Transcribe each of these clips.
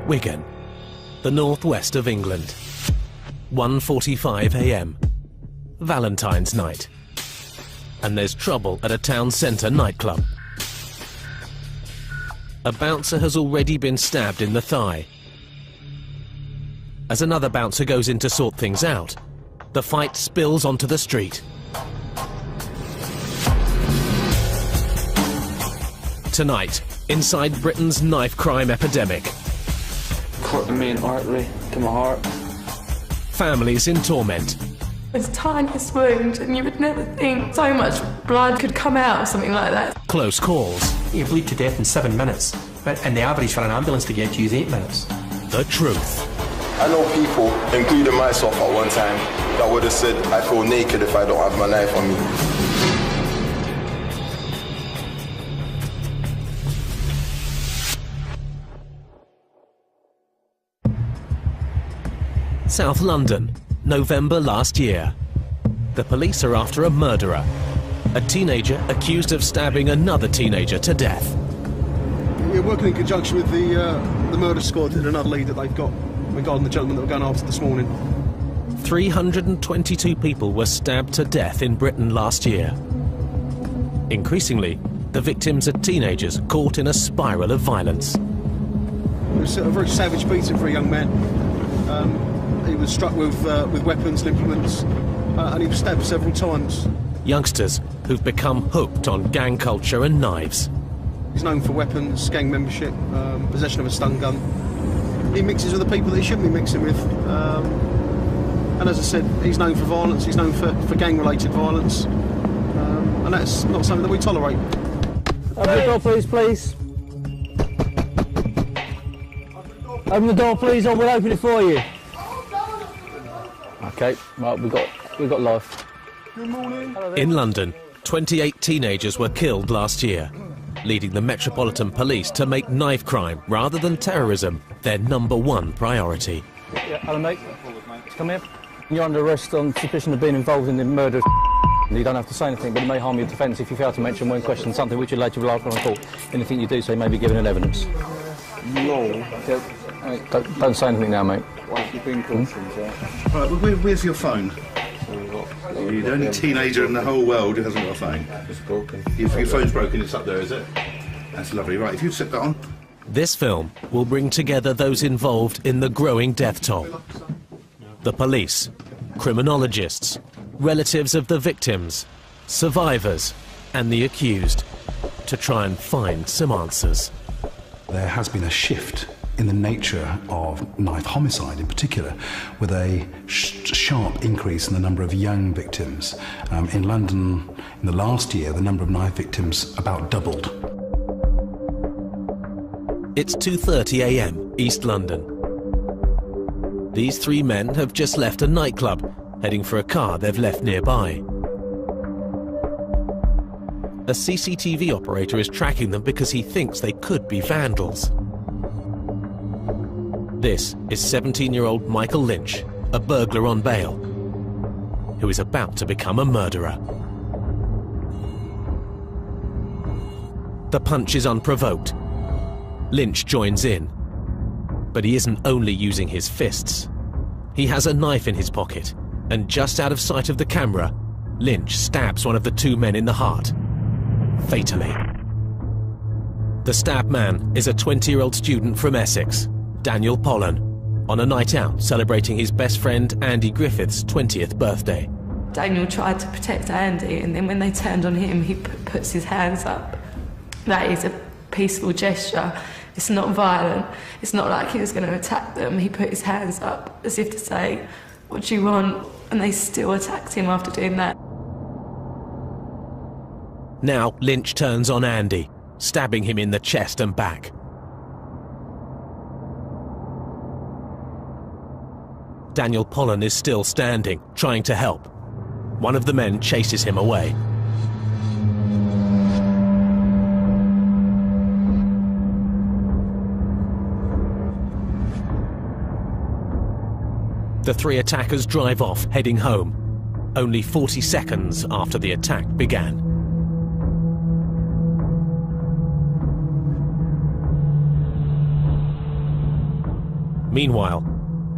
Wigan, the northwest of England. 1:45 a.m. Valentine's night. And there's trouble at a town centre nightclub. A bouncer has already been stabbed in the thigh. As another bouncer goes in to sort things out, the fight spills onto the street. Tonight, inside Britain's knife crime epidemic. Cut the main artery to my heart. Families in torment. It's the tiniest wound, and you would never think so much blood could come out of something like that. Close calls. You bleed to death in 7 minutes, and the average for an ambulance to get to you is 8 minutes. The truth. I know people, including myself at one time, that would have said I feel naked if I don't have my knife on me. South London, November last year. The police are after a murderer, a teenager accused of stabbing another teenager to death. We're working in conjunction with the murder squad and another lead that they've got regarding the gentleman that we're going after this morning. 322 people were stabbed to death in Britain last year. Increasingly, the victims are teenagers caught in a spiral of violence. It was a very savage beating for a young man. He was struck with weapons and implements, and he was stabbed several times. Youngsters who've become hooked on gang culture and knives. He's known for weapons, gang membership, possession of a stun gun. He mixes with the people that he shouldn't be mixing with. And as I said, he's known for violence, he's known for gang-related violence. And that's not something that we tolerate. Open the door, please. Open the door, please, or we'll open it for you. Okay, right, we've got life. Good morning. In London, 28 teenagers were killed last year, leading the Metropolitan Police to make knife crime, rather than terrorism, their #1 priority. Yeah, hello, mate. Come here. You're under arrest on suspicion of being involved in the murder of You don't have to say anything, but it may harm your defence if you fail to mention when questioned something which you later rely upon in court. Anything you do say may be given in evidence. No. Don't say anything now, mate. Why have you been cautioned, sir? Right, well, where's your phone? You're the only teenager in the whole world who hasn't got a phone. It's broken. Your phone's broken, it's up there, is it? That's lovely. Right, if you set that on. This film will bring together those involved in the growing death toll. The police, criminologists, relatives of the victims, survivors, and the accused, to try and find some answers. There has been a shift in the nature of knife homicide in particular, with a sharp increase in the number of young victims. In London, in the last year, the number of knife victims about doubled. It's 2:30 a.m, East London. These three men have just left a nightclub, heading for a car they've left nearby. A CCTV operator is tracking them because he thinks they could be vandals. This is 17-year-old Michael Lynch, a burglar on bail, who is about to become a murderer. The punch is unprovoked. Lynch joins in, but he isn't only using his fists. He has a knife in his pocket, and just out of sight of the camera, Lynch stabs one of the two men in the heart, fatally. The stabbed man is a 20-year-old student from Essex, Daniel Pollen, on a night out celebrating his best friend Andy Griffith's 20th birthday. Daniel tried to protect Andy, and then when they turned on him, he puts his hands up. That is a peaceful gesture. It's not violent. It's not like he was going to attack them. He put his hands up as if to say, "What do you want?" And they still attacked him after doing that. Now Lynch turns on Andy, stabbing him in the chest and back. Daniel Pollen is still standing, trying to help. One of the men chases him away. The three attackers drive off, heading home, only 40 seconds after the attack began. Meanwhile,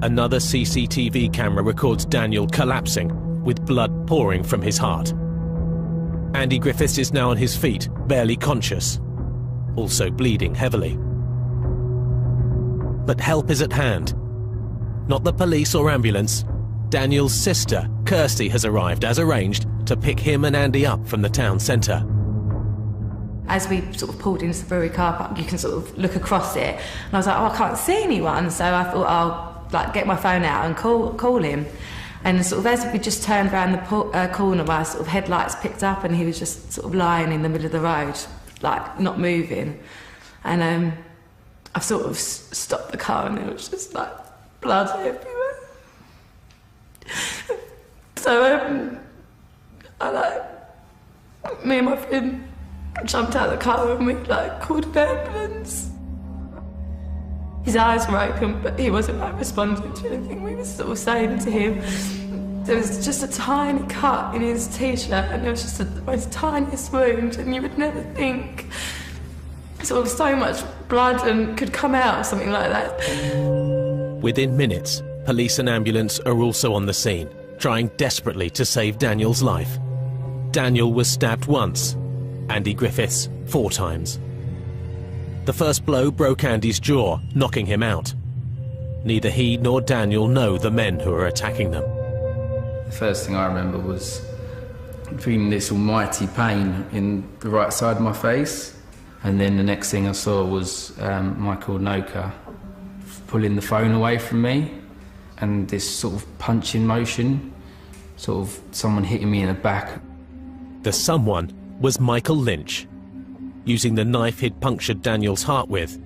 another CCTV camera records Daniel collapsing, with blood pouring from his heart. Andy Griffiths is now on his feet, barely conscious, also bleeding heavily. But help is at hand. Not the police or ambulance. Daniel's sister, Kirsty, has arrived as arranged to pick him and Andy up from the town centre. As we sort of pulled into the brewery car park, you can sort of look across it, and I was like, oh, I can't see anyone, so I thought I'll get my phone out and call him. And sort of as we just turned around the corner, my sort of headlights picked up, and he was just sort of lying in the middle of the road, like not moving. And I sort of stopped the car, and it was just like blood everywhere. So me and my friend jumped out of the car and we called an ambulance. His eyes were open, but he wasn't responding to anything we were sort of saying to him. There was just a tiny cut in his t-shirt, and there was just the most tiniest wound, and you would never think sort of so much blood and could come out or something like that. Within minutes, police and ambulance are also on the scene, trying desperately to save Daniel's life. Daniel was stabbed once, Andy Griffiths 4 times. The first blow broke Andy's jaw, knocking him out. Neither he nor Daniel know the men who are attacking them. The first thing I remember was feeling this almighty pain in the right side of my face. And then the next thing I saw was Michael Noka pulling the phone away from me, and this sort of punching motion, sort of someone hitting me in the back. The someone was Michael Lynch. Using the knife he'd punctured Daniel's heart with,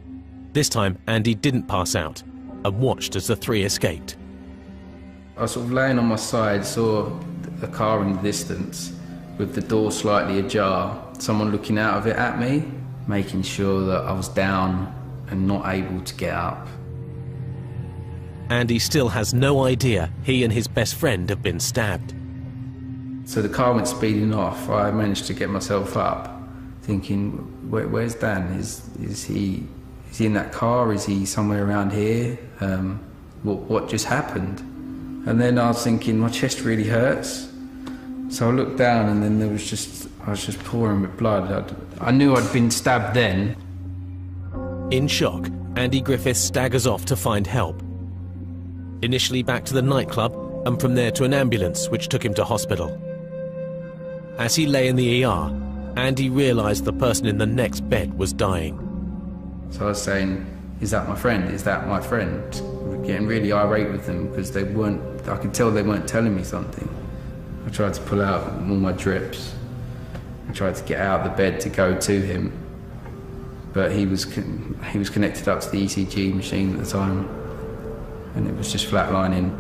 this time Andy didn't pass out and watched as the 3 escaped. I was sort of laying on my side, saw a car in the distance with the door slightly ajar, someone looking out of it at me, making sure that I was down and not able to get up. Andy still has no idea he and his best friend have been stabbed. So the car went speeding off. I managed to get myself up, thinking, where's Dan? Is he in that car? Is he somewhere around here? What just happened? And then I was thinking, my chest really hurts. So I looked down, and then I was just pouring with blood. I knew I'd been stabbed then. In shock, Andy Griffiths staggers off to find help. Initially back to the nightclub, and from there to an ambulance which took him to hospital. As he lay in the ER, Andy realised the person in the next bed was dying. So I was saying, is that my friend? Is that my friend? Getting really irate with them because they weren't, I could tell they weren't telling me something. I tried to pull out all my drips. I tried to get out of the bed to go to him, but he was connected up to the ECG machine at the time, and it was just flatlining.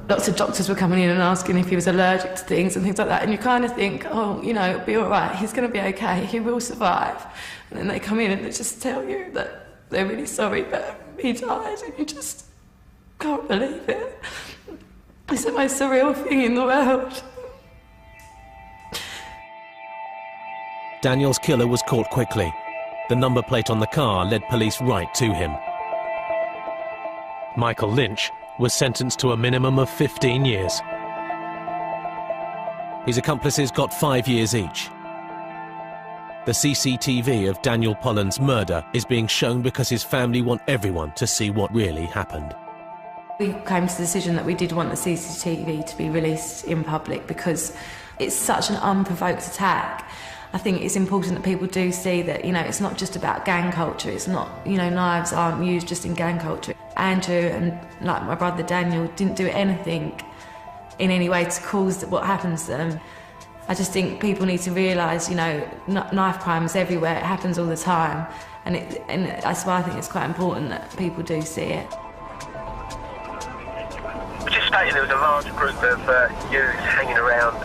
Lots of doctors were coming in and asking if he was allergic to things and things like that, and you kind of think, oh, you know, it'll be all right, he's going to be okay, he will survive. And then they come in and they just tell you that they're really sorry, but he died, and you just can't believe it. It's the most surreal thing in the world. Daniel's killer was caught quickly. The number plate on the car led police right to him. Michael Lynch was sentenced to a minimum of 15 years. His accomplices got 5 years each. The CCTV of Daniel Pollan's murder is being shown because his family want everyone to see what really happened. We came to the decision that we did want the CCTV to be released in public because it's such an unprovoked attack. I think it's important that people do see that, you know, it's not just about gang culture. It's not, you know, knives aren't used just in gang culture. Andrew and, like, my brother Daniel didn't do anything in any way to cause what happens to them. I just think people need to realise, you know, knife crime is everywhere. It happens all the time. And that's why I think it's quite important that people do see it. We just stated there was a large group of youths hanging around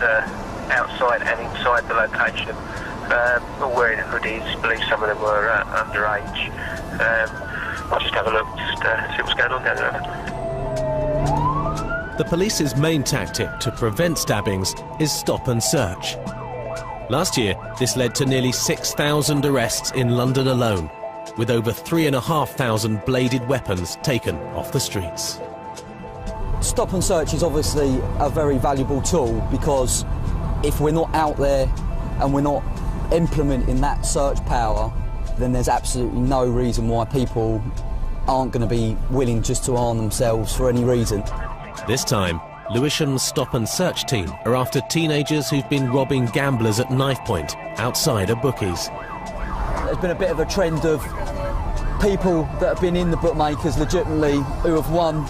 outside and inside the location, all wearing hoodies. I believe some of them were underage. I'll just have a look, just see what's going on down there. The police's main tactic to prevent stabbings is stop and search. Last year, this led to nearly 6,000 arrests in London alone, with over 3,500 bladed weapons taken off the streets. Stop and search is obviously a very valuable tool, because if we're not out there and we're not implementing that search power, then there's absolutely no reason why people aren't going to be willing just to arm themselves for any reason. This time, Lewisham's stop and search team are after teenagers who've been robbing gamblers at knife point outside a bookies. There's been a bit of a trend of people that have been in the bookmakers legitimately who have won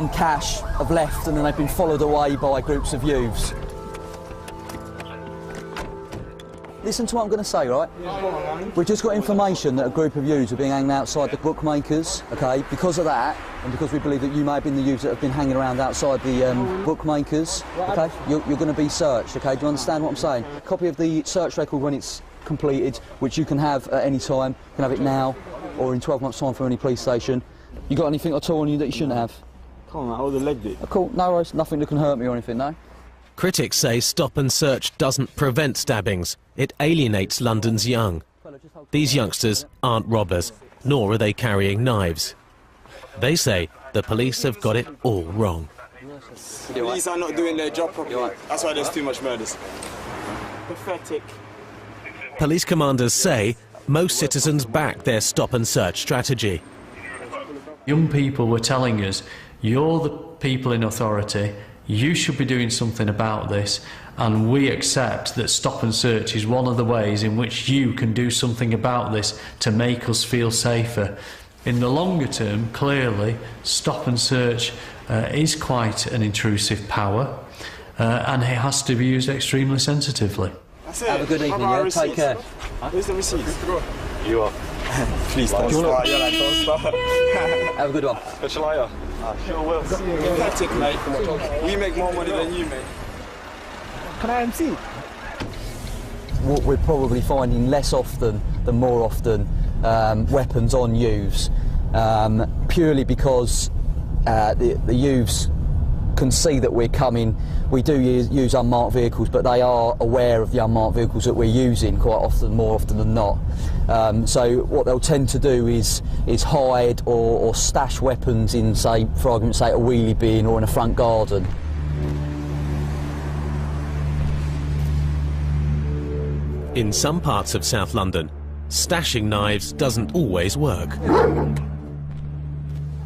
cash, have left, and then they've been followed away by groups of youths. Listen to what I'm going to say, right? We've just got information that a group of youths are being hanging outside the bookmakers, OK? Because of that, and because we believe that you may have been the youths that have been hanging around outside the bookmakers, OK? You're going to be searched, OK? Do you understand what I'm saying? A copy of the search record when it's completed, which you can have at any time. You can have it now or in 12 months' time from any police station. You got anything at all on you that you shouldn't have? Come on, I would have legged it. Cool, no worries, nothing that can hurt me or anything, no? Critics say stop and search doesn't prevent stabbings. It alienates London's young. These youngsters aren't robbers, nor are they carrying knives. They say the police have got it all wrong. The police are not doing their job properly. That's why there's too much murders. Pathetic. Police commanders say most citizens back their stop and search strategy. Young people were telling us, you're the people in authority, you should be doing something about this, and we accept that stop and search is one of the ways in which you can do something about this to make us feel safer. In the longer term, clearly, stop and search is quite an intrusive power, and it has to be used extremely sensitively. That's it. Have a good evening, yeah? Take care. Where's the receipts? You are. Please don't start. You're like, don't start. Have a good one. Which liar? Sure will. Pathetic, mate. We make more money than you, mate. Can I MC? What we're probably finding less often than more often, weapons on youths, purely because the youths can see that we're coming. We do use unmarked vehicles, but they are aware of the unmarked vehicles that we're using quite often, more often than not. So what they'll tend to do is hide or stash weapons in, say, for argument's sake, a wheelie bin or in a front garden. In some parts of South London, stashing knives doesn't always work.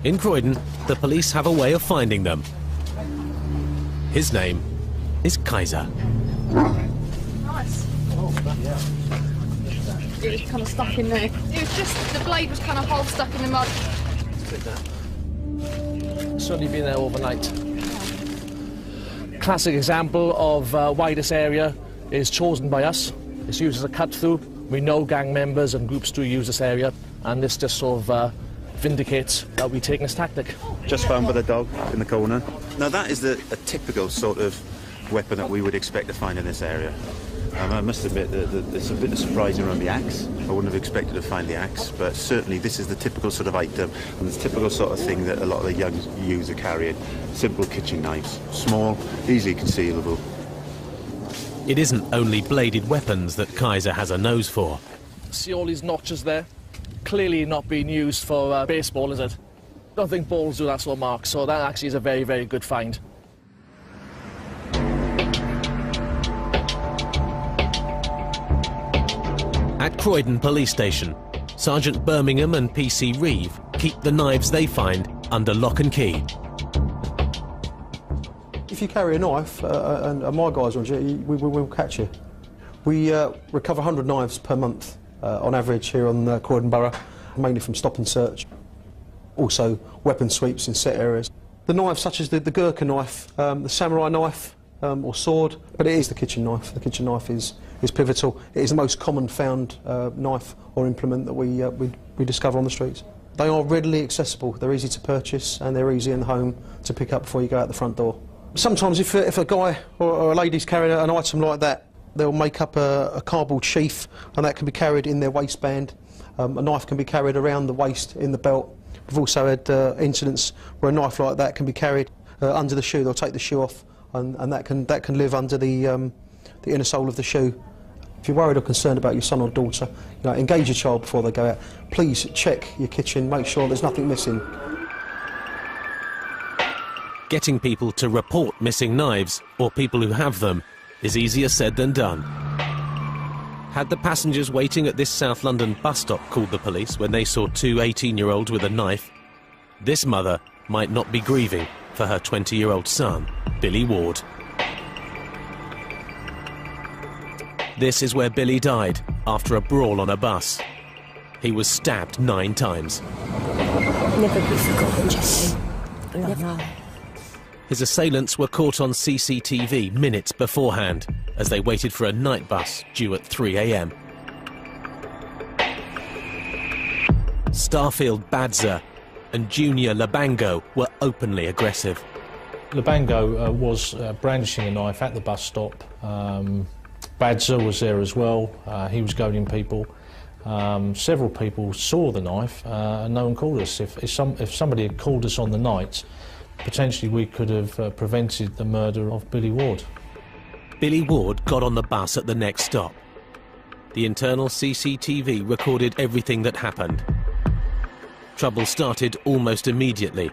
In Croydon, the police have a way of finding them. His name is Kaiser. Nice. It was kind of stuck in there. It was just, the blade was kind of half stuck in the mud. It's only been there overnight. Classic example of why this area is chosen by us. It's used as a cut-through. We know gang members and groups do use this area, and this just sort of vindicates that we're taking this tactic. Just found by the dog in the corner. Now that is a typical sort of weapon that we would expect to find in this area. I must admit that it's a bit surprising around the axe. I wouldn't have expected to find the axe, but certainly this is the typical sort of item and the typical sort of thing that a lot of the young youths are carrying. Simple kitchen knives, small, easily concealable. It isn't only bladed weapons that Kaiser has a nose for. See all these notches there? Clearly not being used for baseball, is it? I don't think balls do that sort of mark, so that actually is a very, very good find. At Croydon Police Station, Sergeant Birmingham and PC Reeve keep the knives they find under lock and key. If you carry a knife and my guys are on duty, we will catch you. We recover 100 knives per month on average here on Croydon Borough, mainly from stop and search. Also weapon sweeps in set areas. The knives such as the Gurkha knife, the samurai knife or sword, but it is the kitchen knife. The kitchen knife is pivotal. It is the most common found knife or implement that we discover on the streets. They are readily accessible, they're easy to purchase and they're easy in the home to pick up before you go out the front door. Sometimes if a guy or a lady's carrying an item like that, they'll make up a cardboard sheath and that can be carried in their waistband. A knife can be carried around the waist in the belt. We've also had incidents where a knife like that can be carried under the shoe. They'll take the shoe off and that can live under the inner sole of the shoe If you're worried or concerned about your son or daughter, engage your child before they go out. Please check your kitchen, make sure there's nothing missing. Getting people to report missing knives, or people who have them, is easier said than done. Had the passengers waiting at this South London bus stop called the police when they saw two 18-year-olds with a knife, this mother might not be grieving for her 20-year-old son, Billy Ward. This is where Billy died after a brawl on a bus. He was stabbed 9 times. Never be forgotten, Jesse. Never. His assailants were caught on CCTV minutes beforehand as they waited for a night bus due at 3 a.m. Starfield Badzer and Junior Labango were openly aggressive. Labango was brandishing a knife at the bus stop. Badzer was there as well. He was goading people. Several people saw the knife and no one called us. If somebody had called us on the night, potentially we could have prevented the murder of Billy Ward. Billy Ward got on the bus at the next stop. The internal CCTV recorded everything that happened. Trouble started almost immediately.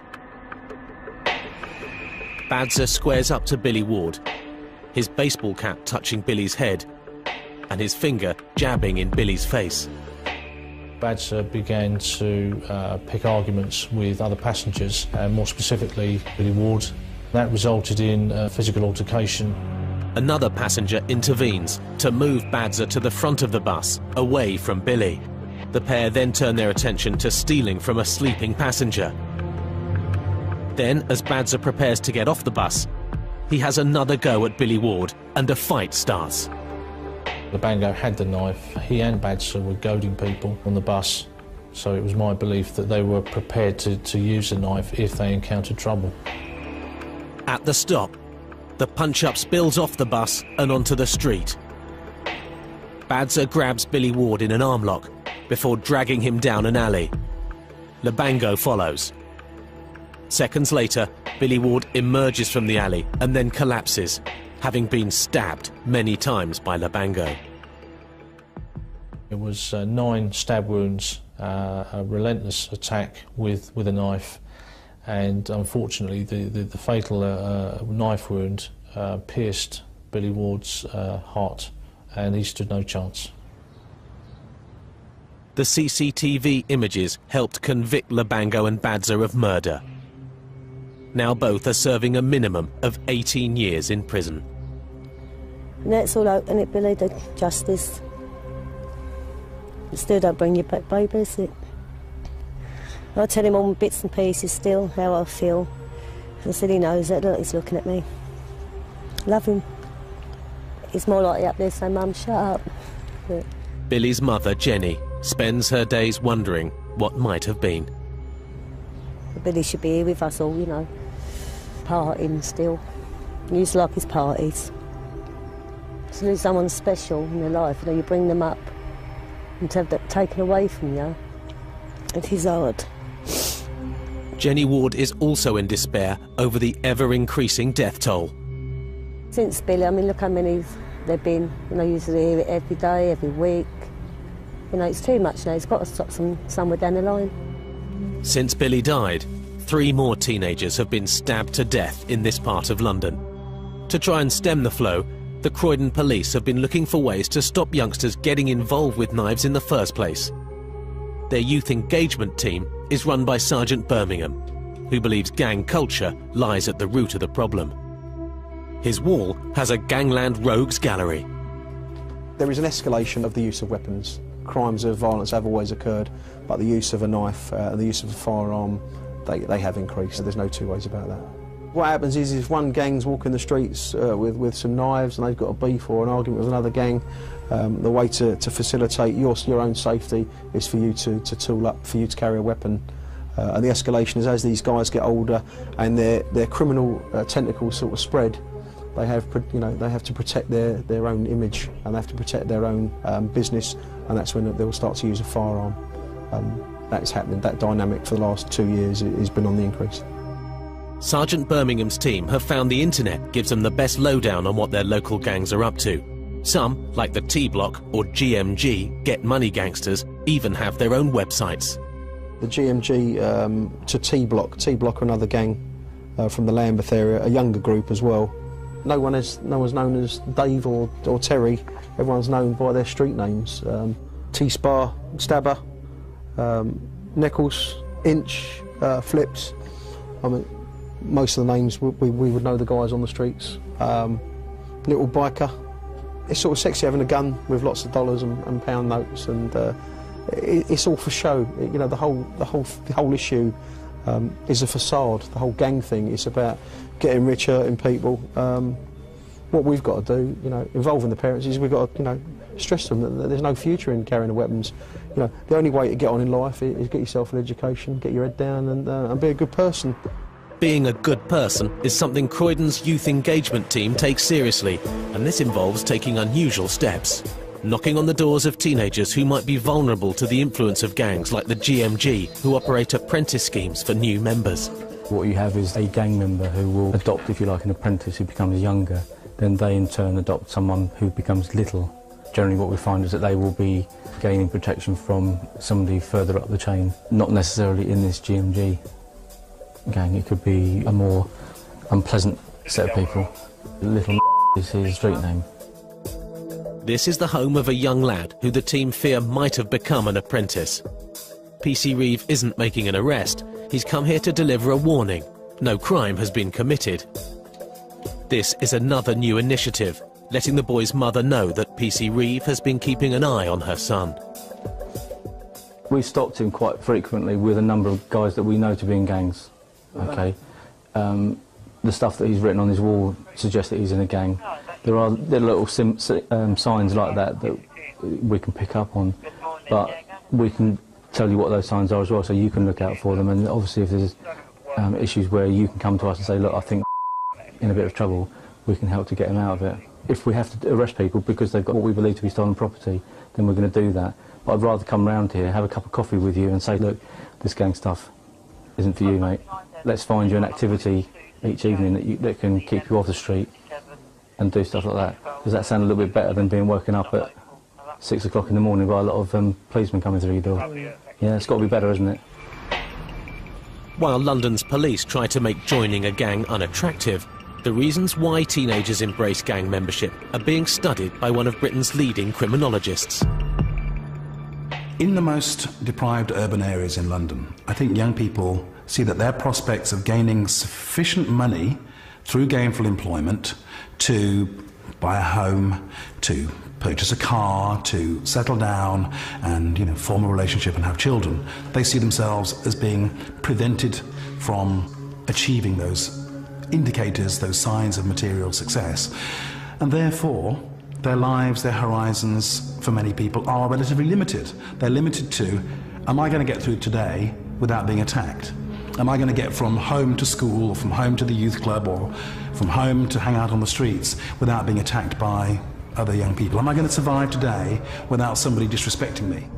Badzer squares up to Billy Ward, his baseball cap touching Billy's head and his finger jabbing in Billy's face. Badzer began to pick arguments with other passengers, and more specifically Billy Ward. That resulted in a physical altercation. Another passenger intervenes to move Badzer to the front of the bus, away from Billy. The pair then turn their attention to stealing from a sleeping passenger. Then, as Badzer prepares to get off the bus, he has another go at Billy Ward, and a fight starts. Labango had the knife. He and Badzer were goading people on the bus, so it was my belief that they were prepared to use the knife if they encountered trouble. At the stop, the punch-up spills off the bus and onto the street. Badzer grabs Billy Ward in an arm lock before dragging him down an alley. Labango follows. Seconds later, Billy Ward emerges from the alley and then collapses, having been stabbed many times by Labango. It was 9 stab wounds, a relentless attack with a knife, and unfortunately the fatal knife wound pierced Billy Ward's heart, and he stood no chance. The CCTV images helped convict Labango and Badzer of murder. Now both are serving a minimum of 18 years in prison. And that's all out, and it, Billy, the justice. It still don't bring you back, baby, is it? I tell him all bits and pieces still, how I feel. I said he knows that, look, he's looking at me. Love him. He's more likely up there saying, Mum, shut up. But Billy's mother, Jenny, spends her days wondering what might have been. Billy should be here with us all, partying still. He used to like his parties. To lose someone special in their life, you bring them up, and to have that taken away from you, it is hard. Jenny Ward is also in despair over the ever-increasing death toll. Since Billy, look how many there've been. Usually hear it every day, every week. It's too much now. It's got to stop somewhere down the line. Since Billy died, 3 more teenagers have been stabbed to death in this part of London. To try and stem the flow, the Croydon police have been looking for ways to stop youngsters getting involved with knives in the first place. Their youth engagement team is run by Sergeant Birmingham, who believes gang culture lies at the root of the problem. His wall has a gangland rogues gallery. There is an escalation of the use of weapons. Crimes of violence have always occurred, but the use of a knife and the use of a firearm, they have increased. So there's no two ways about that. What happens is if one gang's walking the streets with some knives and they've got a beef or an argument with another gang, the way to facilitate your own safety is for you to tool up, for you to carry a weapon. And the escalation is as these guys get older and their criminal tentacles sort of spread, they have to protect their own image and they have to protect their own business, and that's when they'll start to use a firearm. That's happening. That dynamic for the last 2 years has been on the increase. Sergeant Birmingham's team have found the internet gives them the best lowdown on what their local gangs are up to. Some, like the T-Block or GMG, Get Money Gangsters, even have their own websites. The GMG to T-Block are another gang from the Lambeth area, a younger group as well. No one's known as Dave or Terry. Everyone's known by their street names. T-Spar, Stabber, Nichols, Inch, Flips. I mean, most of the names we would know the guys on the streets. Little Biker. It's sort of sexy having a gun with lots of dollars and pound notes, and it's all for show. You know, the whole issue is a facade. The whole gang thing is about getting rich, hurting people. What we've got to do, you know, involving the parents, is we've got to, you know, stress them that there's no future in carrying the weapons. You know, the only way to get on in life is get yourself an education, get your head down, and be a good person. Being a good person is something Croydon's youth engagement team takes seriously, and this involves taking unusual steps. Knocking on the doors of teenagers who might be vulnerable to the influence of gangs like the GMG, who operate apprentice schemes for new members. What you have is a gang member who will adopt, if you like, an apprentice who becomes younger. Then they in turn adopt someone who becomes little. Generally what we find is that they will be gaining protection from somebody further up the chain, not necessarily in this GMG gang. It could be a more unpleasant set of people. Little is his street name. This is the home of a young lad who the team fear might have become an apprentice. PC Reeve isn't making an arrest. He's come here to deliver a warning. No crime has been committed. This is another new initiative, letting the boy's mother know that PC Reeve has been keeping an eye on her son. We stopped him quite frequently with a number of guys that we know to be in gangs. Okay, the stuff that he's written on his wall suggests that he's in a gang. There are little signs like that we can pick up on, but we can tell you what those signs are as well, so you can look out for them. And obviously, if there's issues where you can come to us and say, look, I think in a bit of trouble, we can help to get him out of it. If we have to arrest people because they've got what we believe to be stolen property, then we're going to do that. But I'd rather come round here, have a cup of coffee with you and say, look, this gang stuff isn't for you, mate. Let's find you an activity each evening that can keep you off the street and do stuff like that. Does that sound a little bit better than being woken up at 6 o'clock in the morning by a lot of policemen coming through your door? Yeah, it's got to be better, isn't it? While London's police try to make joining a gang unattractive, the reasons why teenagers embrace gang membership are being studied by one of Britain's leading criminologists. In the most deprived urban areas in London, I think young people see that their prospects of gaining sufficient money through gainful employment to buy a home, to purchase a car, to settle down and, you know, form a relationship and have children, they see themselves as being prevented from achieving those indicators, those signs of material success. And therefore, their lives, their horizons, for many people, are relatively limited. They're limited to, am I going to get through today without being attacked? Am I going to get from home to school, or from home to the youth club, or from home to hang out on the streets without being attacked by other young people? Am I going to survive today without somebody disrespecting me?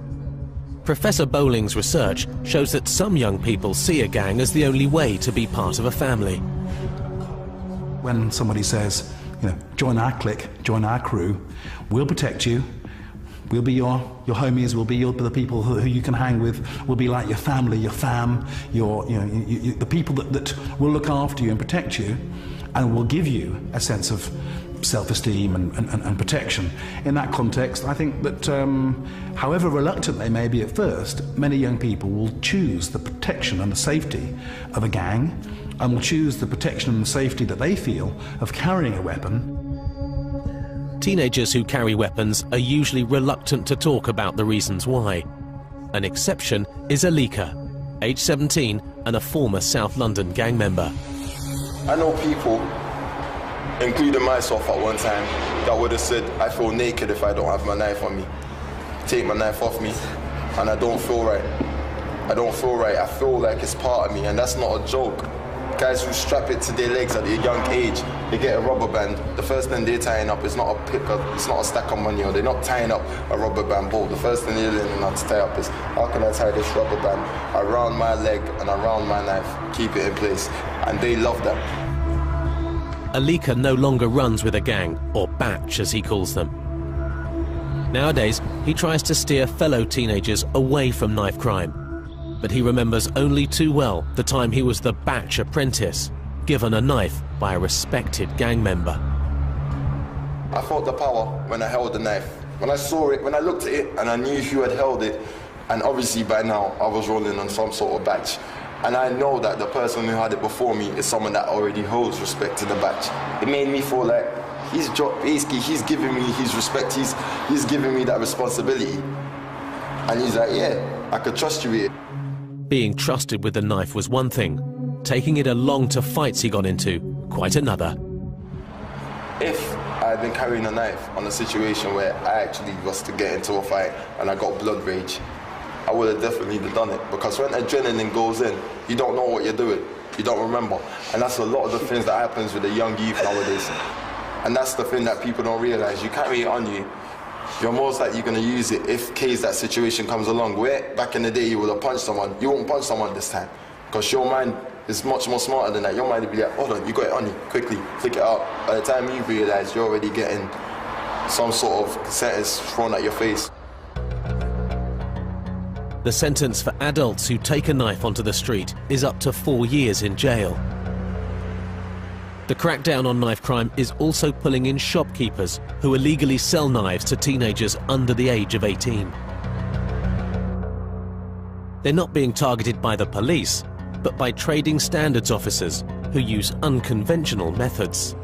Professor Bowling's research shows that some young people see a gang as the only way to be part of a family. When somebody says, you know, join our clique, join our crew, we'll protect you, we'll be your homies, we'll be the people who you can hang with, we'll be like your family, your fam, the people that will look after you and protect you, and will give you a sense of self-esteem and protection. In that context, I think that however reluctant they may be at first, many young people will choose the protection and the safety of a gang, and will choose the protection and the safety that they feel of carrying a weapon. Teenagers who carry weapons are usually reluctant to talk about the reasons why. An exception is Alika, age 17 and a former South London gang member. I know people, including myself at one time, that would have said, I feel naked if I don't have my knife on me. Take my knife off me, and I don't feel right. I don't feel right. I feel like it's part of me, and that's not a joke. Guys who strap it to their legs at a young age, they get a rubber band. The first thing they're tying up is not a picker, it's not a stack of money, or they're not tying up a rubber band ball. The first thing they're learning how to tie up is, how can I tie this rubber band around my leg and around my knife, keep it in place, and they love that. Alika no longer runs with a gang, or batch as he calls them. Nowadays, he tries to steer fellow teenagers away from knife crime. But he remembers only too well the time he was the batch apprentice, given a knife by a respected gang member. I felt the power when I held the knife. When I saw it, when I looked at it and I knew who had held it, and obviously by now I was rolling on some sort of badge. And I know that the person who had it before me is someone that already holds respect to the badge. It made me feel like basically he's giving me his respect, he's giving me that responsibility. And he's like, yeah, I could trust you with it. Being trusted with the knife was one thing. Taking it along to fights he got into, quite another. If I had been carrying a knife on a situation where I actually was to get into a fight and I got blood rage, I would have definitely done it. Because when adrenaline goes in, you don't know what you're doing. You don't remember. And that's a lot of the things that happens with the young youth nowadays. And that's the thing that people don't realize. You carry it on you, you're most likely going to use it if case that situation comes along. Where back in the day you would have punched someone, you won't punch someone this time. Because your mind is much more smarter than that. Your mind will be like, hold on, you got it on you, quickly, flick it out. By the time you realize, you're already getting some sort of sentence thrown at your face. The sentence for adults who take a knife onto the street is up to 4 years in jail. The crackdown on knife crime is also pulling in shopkeepers who illegally sell knives to teenagers under the age of 18. They're not being targeted by the police, but by trading standards officers who use unconventional methods.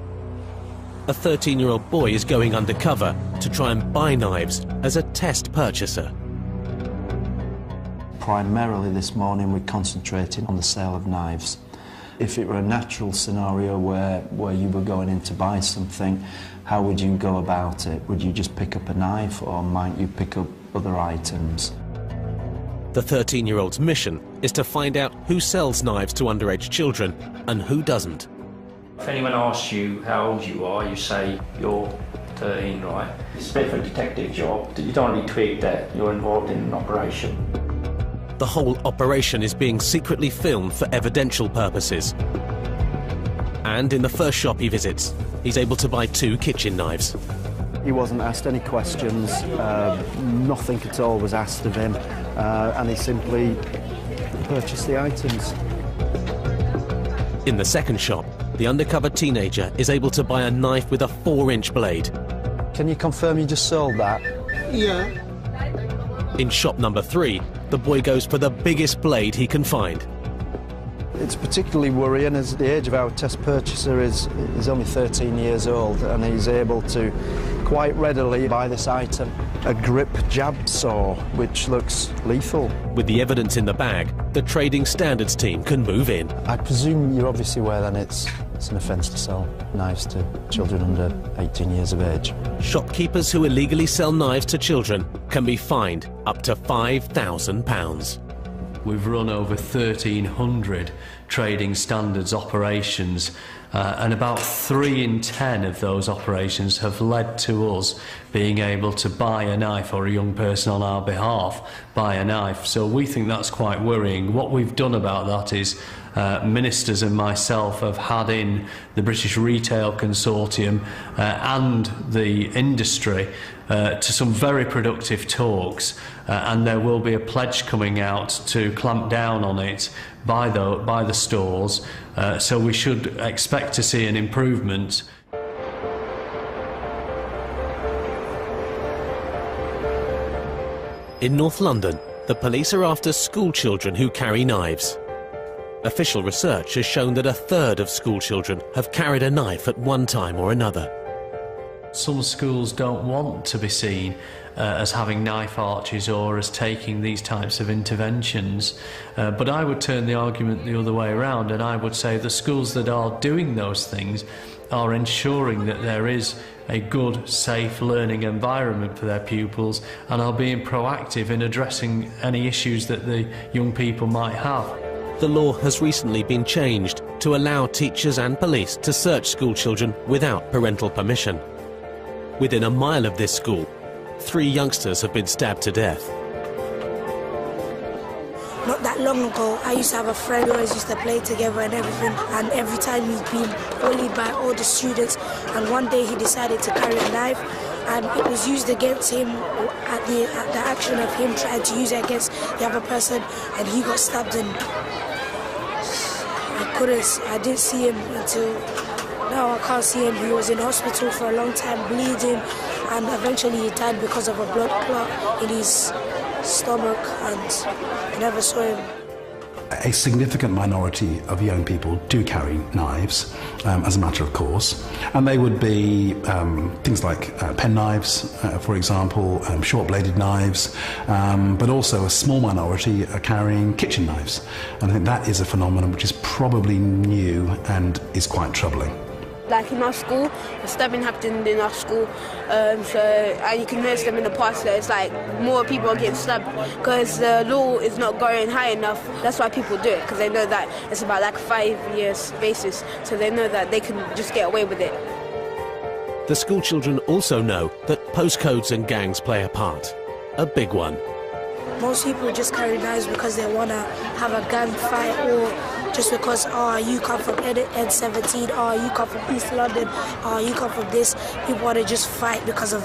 A 13-year-old boy is going undercover to try and buy knives as a test purchaser. Primarily this morning we're concentrating on the sale of knives. If it were a natural scenario where you were going in to buy something, how would you go about it? Would you just pick up a knife, or might you pick up other items? The 13-year-old's mission is to find out who sells knives to underage children and who doesn't. If anyone asks you how old you are, you say you're 13, right? It's a bit of a detective job. You don't want to be twigged that you're involved in an operation. The whole operation is being secretly filmed for evidential purposes. And in the first shop he visits, he's able to buy 2 kitchen knives. He wasn't asked any questions, nothing at all was asked of him, and he simply purchased the items. In the second shop, the undercover teenager is able to buy a knife with a 4-inch blade. Can you confirm you just sold that? Yeah. In shop number 3, the boy goes for the biggest blade he can find. It's particularly worrying as the age of our test purchaser is only 13 years old, and he's able to quite readily buy this item, a grip jab saw, which looks lethal. With the evidence in the bag, the trading standards team can move in. I presume you're obviously aware then it's an offence to sell knives to children under 18 years of age. Shopkeepers who illegally sell knives to children can be fined up to £5,000. We've run over 1,300 trading standards operations, and about 3 in 10 of those operations have led to us being able to buy a knife, or a young person on our behalf buy a knife. So we think that's quite worrying. What we've done about that is ministers and myself have had in the British Retail Consortium and the industry to some very productive talks, and there will be a pledge coming out to clamp down on it by the stores, so we should expect to see an improvement. In North London, the police are after school children who carry knives. Official research has shown that 1/3 of school children have carried a knife at one time or another. Some schools don't want to be seen as having knife arches or as taking these types of interventions, but I would turn the argument the other way around, and I would say the schools that are doing those things are ensuring that there is a good, safe learning environment for their pupils, and are being proactive in addressing any issues that the young people might have. The law has recently been changed to allow teachers and police to search school children without parental permission. Within a mile of this school, 3 youngsters have been stabbed to death. Not that long ago, I used to have a friend who always used to play together and everything, and every time he's been bullied by all the students, and one day he decided to carry a knife, and it was used against him at the action of him trying to use it against the other person, and he got stabbed, and I didn't see him until now. I can't see him. He was in hospital for a long time, bleeding, and eventually he died because of a blood clot in his stomach, and I never saw him. A significant minority of young people do carry knives, as a matter of course, and they would be things like pen knives, for example, short-bladed knives, but also a small minority are carrying kitchen knives. And I think that is a phenomenon which is probably new and is quite troubling. Like in our school, the stabbing happened in our school, and you can notice them in the past that it's like more people are getting stabbed because the law is not going high enough. That's why people do it, because they know that it's about like 5 years basis, so they know that they can just get away with it. The school children also know that postcodes and gangs play a part, a big one. Most people just carry knives because they want to have a gang fight, or just because, you come from N17, you come from East London, you come from this. People want to just fight because of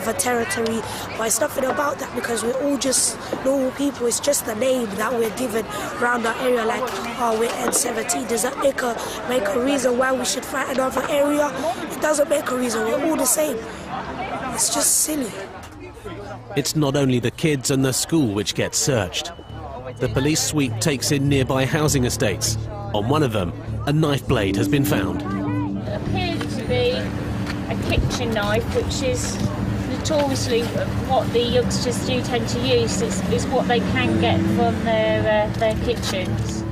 a territory. But it's nothing about that, because we're all just normal people. It's just the name that we're given around our area, like, we're N17. Does that make a reason why we should fight another area? It doesn't make a reason. We're all the same. It's just silly. It's not only the kids and the school which get searched. The police sweep takes in nearby housing estates. On one of them, a knife blade has been found. It appeared to be a kitchen knife, which is notoriously what the youngsters do tend to use. Is what they can get from their kitchens.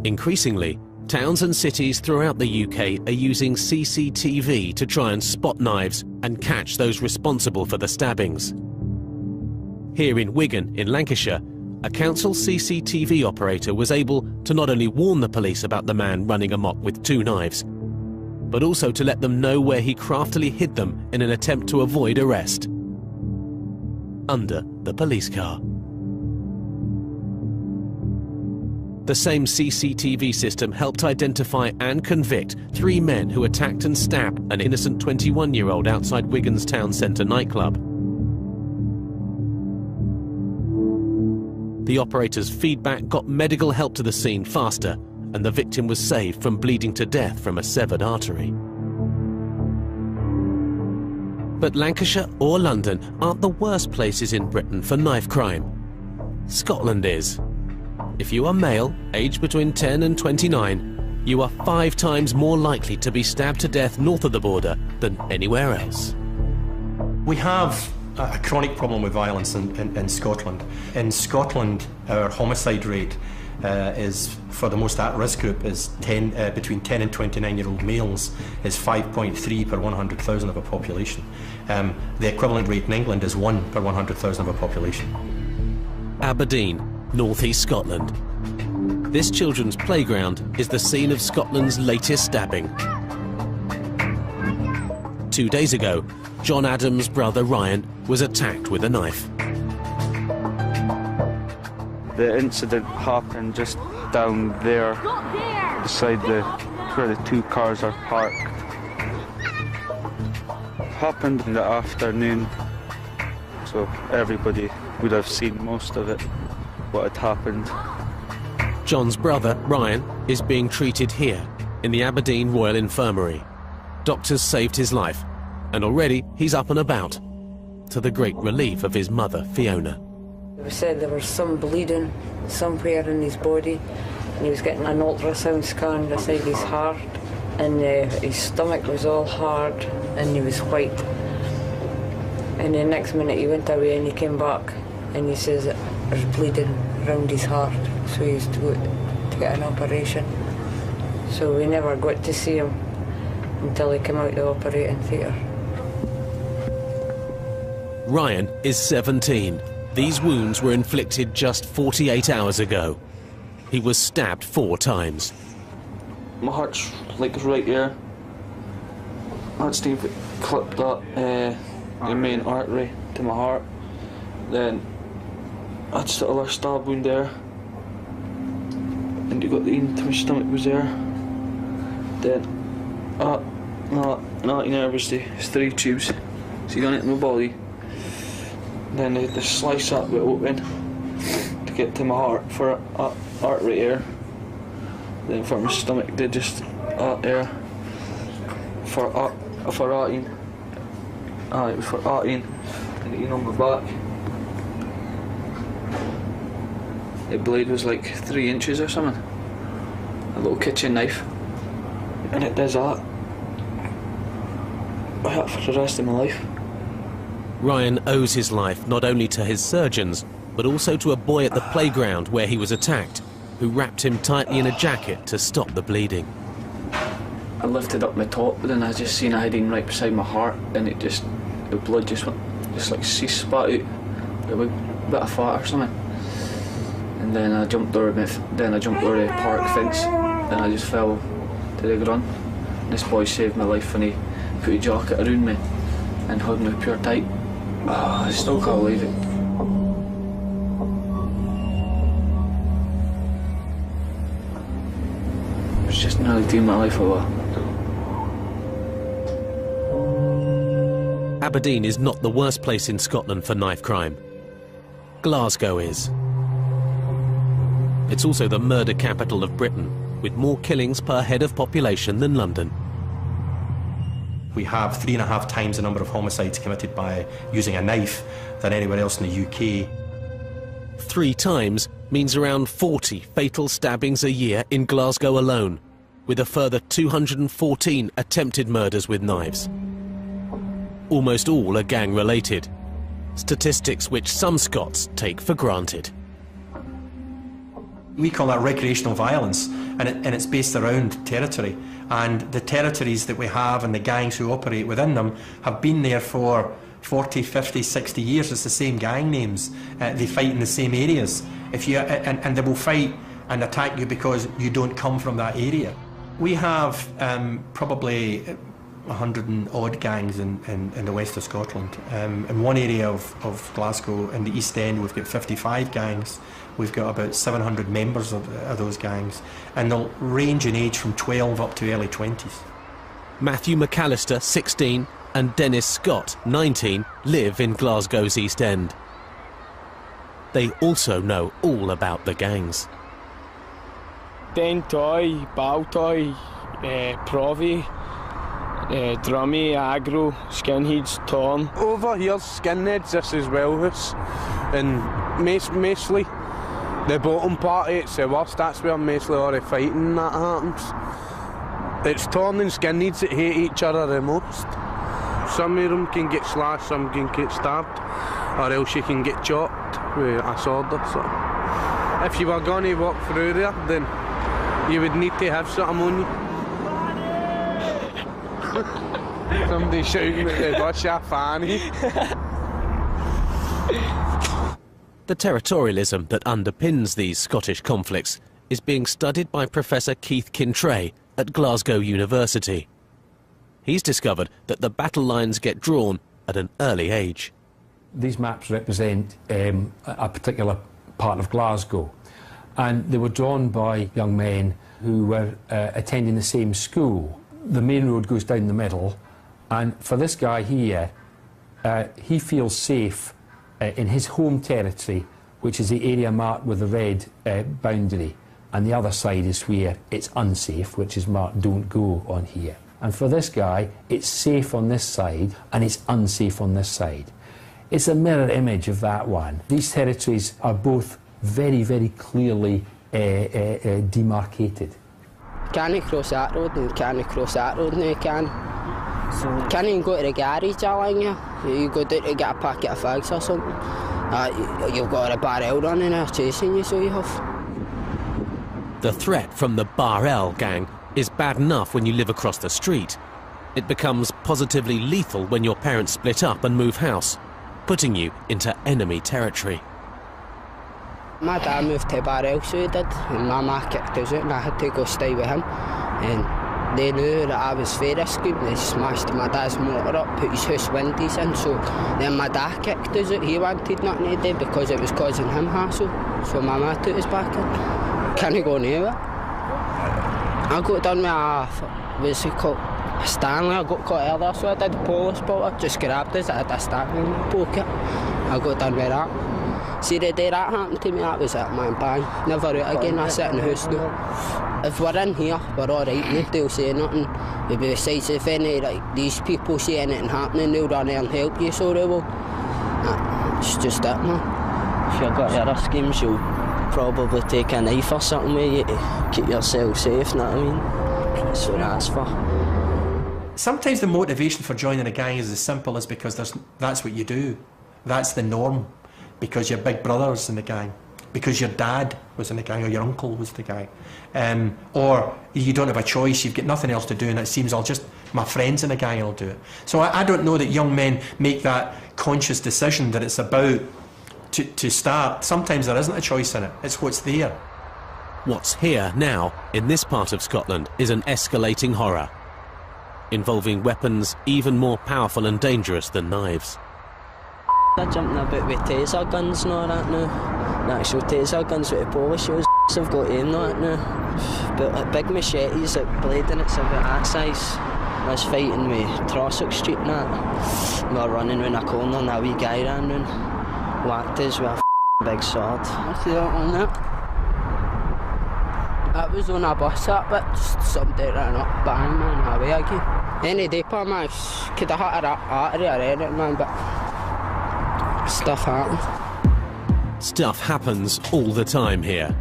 Increasingly, towns and cities throughout the UK are using CCTV to try and spot knives and catch those responsible for the stabbings. Here in Wigan, in Lancashire, a council CCTV operator was able to not only warn the police about the man running amok with 2 knives, but also to let them know where he craftily hid them in an attempt to avoid arrest. Under the police car. The same CCTV system helped identify and convict 3 men who attacked and stabbed an innocent 21-year-old outside Wigan's town centre nightclub. The operator's feedback got medical help to the scene faster, and the victim was saved from bleeding to death from a severed artery. But Lancashire or London aren't the worst places in Britain for knife crime. Scotland is. If you are male, aged between 10 and 29, you are 5 times more likely to be stabbed to death north of the border than anywhere else. We have a chronic problem with violence in Scotland. In Scotland, our homicide rate is, for the most at-risk group, is between 10 and 29-year-old males is 5.3 per 100,000 of a population. The equivalent rate in England is 1 per 100,000 of a population. Aberdeen, northeast Scotland. This children's playground is the scene of Scotland's latest stabbing. 2 days ago, John Adams' brother Ryan was attacked with a knife. The incident happened just down there, beside where the 2 cars are parked. Happened in the afternoon, so everybody would have seen most of it, what had happened. John's brother, Ryan, is being treated here, in the Aberdeen Royal Infirmary. Doctors saved his life, and already he's up and about, to the great relief of his mother, Fiona. They said there was some bleeding somewhere in his body, and he was getting an ultrasound scan beside his heart, and his stomach was all hard, and he was white. And the next minute he went away and he came back, and he says that there's bleeding around his heart, so he's to get an operation. So we never got to see him until he came out the operating theatre. Ryan is 17. These wounds were inflicted just 48 hours ago. He was stabbed 4 times. My heart's like right here. Heart's clipped up the main artery to my heart. Then I just had a little stab wound there. And you got the into my stomach was there. Then Not university. It's 3 tubes. So you got it in my body. Then they slice up it open to get to my heart for heart right here. Then for my stomach they just there for eating. It was for eating and eating on my back. The blade was like 3 inches or something. A little kitchen knife. And it does that. For the rest of my life. Ryan owes his life not only to his surgeons, but also to a boy at the playground where he was attacked, who wrapped him tightly in a jacket to stop the bleeding. I lifted up my top, but then I just seen a heading right beside my heart, and the blood just went, like ceased, spat out, a bit of fat or something. And then I jumped over the park fence, and I just fell to the ground. This boy saved my life when he put a jacket around me and hugged me pure tight. I still can't believe it. It's just nearly taken my life away. Aberdeen is not the worst place in Scotland for knife crime. Glasgow is. It's also the murder capital of Britain, with more killings per head of population than London. We have 3.5 times the number of homicides committed by using a knife than anywhere else in the UK. 3 times means around 40 fatal stabbings a year in Glasgow alone, with a further 214 attempted murders with knives. Almost all are gang-related, statistics which some Scots take for granted. We call that recreational violence, and it's based around territory. And the territories that we have and the gangs who operate within them have been there for 40, 50, 60 years. It's the same gang names. They fight in the same areas. And they will fight and attack you because you don't come from that area. We have probably 100 and odd gangs in the west of Scotland. In one area of Glasgow, in the East End, we've got 55 gangs. We've got about 700 members of those gangs, and they'll range in age from 12 up to early 20s. Matthew McAllister, 16, and Dennis Scott, 19, live in Glasgow's East End. They also know all about the gangs. Dentoy, Baltoy, Provi, Drummy, Agro, Skinheads, Tom. Over here's Skinheads, this is Wellhouse, and mostly the bottom party, it's the worst, that's where mostly all the fighting that happens. It's Tom and Skinheads that hate each other the most. Some of them can get slashed, some can get stabbed, or else you can get chopped with a sword or something. If you were going to walk through there, then you would need to have something on you. Somebody shouting at the bus, you fanny. The territorialism that underpins these Scottish conflicts is being studied by Professor Keith Kintray at Glasgow University. He's discovered that the battle lines get drawn at an early age. These maps represent a particular part of Glasgow, and they were drawn by young men who were attending the same school. The main road goes down the middle, and for this guy here, he feels safe in his home territory, which is the area marked with the red boundary, and the other side is where it's unsafe, which is marked don't go on here. And for this guy, it's safe on this side and it's unsafe on this side. It's a mirror image of that one. These territories are both very, very clearly demarcated. Can't cross that road and can't cross that road now, can. So can't even go to the garage along here. You go down to get a packet of fags or something. You've got a barrel running there chasing you, so you have. The threat from the Barrel gang is bad enough when you live across the street. It becomes positively lethal when your parents split up and move house, putting you into enemy territory. My dad moved to Barrel, so he did, and my ma kicked us out and I had to go stay with him. And they knew that I was very risky. They smashed my dad's motor up, put his house windows in, so then my dad kicked us out. He wanted nothing to do because it was causing him hassle, so my ma took us back in. Can't go nowhere. I got done with a, what's it called, Stanley, I got caught earlier, so I did police, but I just grabbed us. I had a Stanley in my pocket. I got done with that. See, the day that happened to me, that was it, man, bang. Never out again, I sit in the house now. If we're in here, we're alright, nobody'll say nothing. But besides, if any, like, these people see anything happening, they'll run and help you, so they will. It's just it, man. If you've got other schemes, you'll probably take a knife or something with you to keep yourself safe, know what I mean? That's what that's for. Sometimes the motivation for joining a gang is as simple as because that's what you do. That's the norm. Because your big brother's in the gang. Because your dad was in the gang or your uncle was the gang. Or you don't have a choice, you've got nothing else to do and it seems I'll just, my friend's in the gang, I'll do it. So I don't know that young men make that conscious decision that it's about to start. Sometimes there isn't a choice in it, it's what's there. What's here now, in this part of Scotland, is an escalating horror, involving weapons even more powerful and dangerous than knives. They're jumping about with taser guns and all that now. The actual taser guns with the police shoes have got in that now. But like big machetes that blade and it's about that size. I was fighting with Trossach Street and that. We were running round a corner and a wee guy ran round. Whacked us with a big sword. I see that one there. That was on a bus that bit, just somebody ran up, bang man, away again. Any day per man, could have hit an artery or anything man, but stuff happens. Stuff happens all the time here,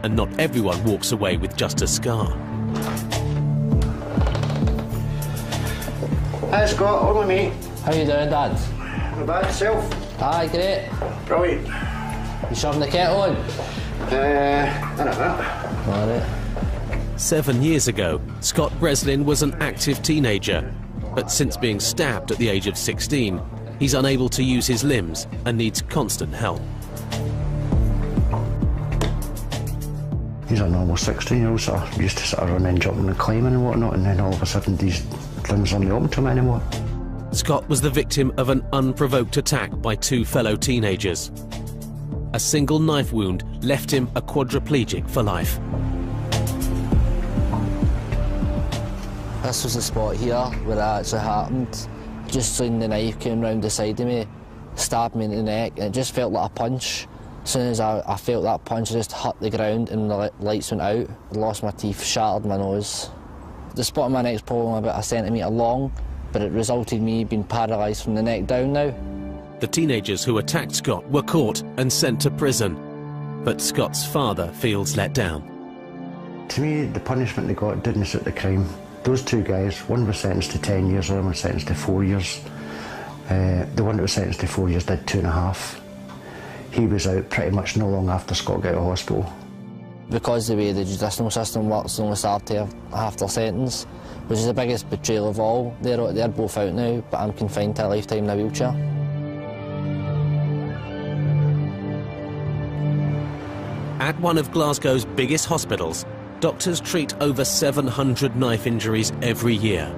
and not everyone walks away with just a scar. Hi Scott, only me. How you doing, Dad? Not bad, yourself? Aye, great. Brilliant. You shoving the kettle on? In a bit. Alright. 7 years ago, Scott Breslin was an active teenager, but since being stabbed at the age of 16, he's unable to use his limbs and needs constant help. He's a normal 16-year-old, so I used to sort of run and jumping and climbing and whatnot, and then all of a sudden these limbs aren't open to him anymore. Scott was the victim of an unprovoked attack by two fellow teenagers. A single knife wound left him a quadriplegic for life. This was the spot here where it actually happened. Just seen the knife came round the side of me, stabbed me in the neck, and it just felt like a punch. As soon as I felt that punch, I just hit the ground and the lights went out. I lost my teeth, shattered my nose. The spot on my neck's probably about a centimetre long, but it resulted in me being paralysed from the neck down now. The teenagers who attacked Scott were caught and sent to prison, but Scott's father feels let down. To me, the punishment they got didn't suit the crime. Those two guys, one was sentenced to 10 years, the other one was sentenced to 4 years. The one that was sentenced to 4 years did 2.5. He was out pretty much no long after Scott got out of hospital. Because the way the judicial system works, they only start to half their sentence, which is the biggest betrayal of all. They're both out now, but I'm confined to a lifetime in a wheelchair. At one of Glasgow's biggest hospitals, doctors treat over 700 knife injuries every year.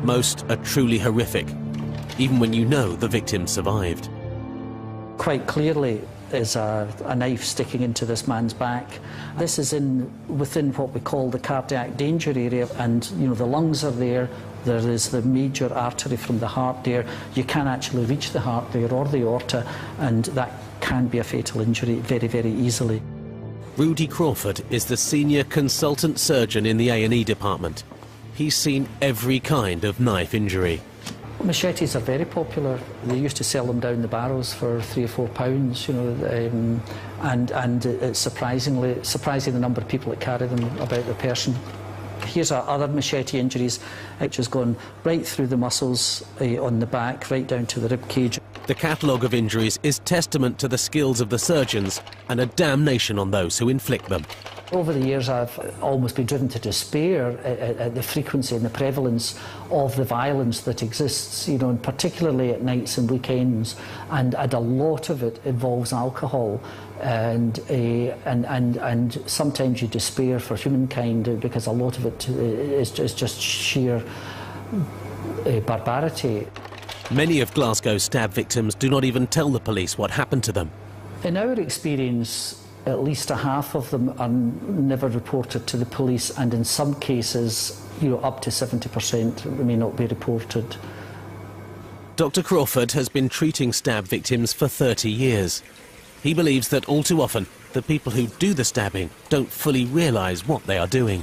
Most are truly horrific, even when you know the victim survived. Quite clearly is a knife sticking into this man's back. This is within what we call the cardiac danger area, and the lungs are there. There is the major artery from the heart there. You can actually reach the heart there or the aorta, and that can be a fatal injury very, very easily. Rudy Crawford is the senior consultant surgeon in the A&E department. He's seen every kind of knife injury. Machetes are very popular. They used to sell them down the barrels for £3 or £4, and it's surprising the number of people that carry them about their person. Here's our other machete injuries, which has gone right through the muscles on the back, right down to the rib cage. The catalogue of injuries is testament to the skills of the surgeons and a damnation on those who inflict them. Over the years, I've almost been driven to despair at the frequency and the prevalence of the violence that exists, and particularly at nights and weekends, and a lot of it involves alcohol, and sometimes you despair for humankind because a lot of it is just sheer barbarity. Many of Glasgow's stab victims do not even tell the police what happened to them. In our experience, at least a half of them are never reported to the police, and in some cases up to 70% may not be reported. Dr. Crawford has been treating stab victims for 30 years. He believes that all too often, the people who do the stabbing don't fully realise what they are doing.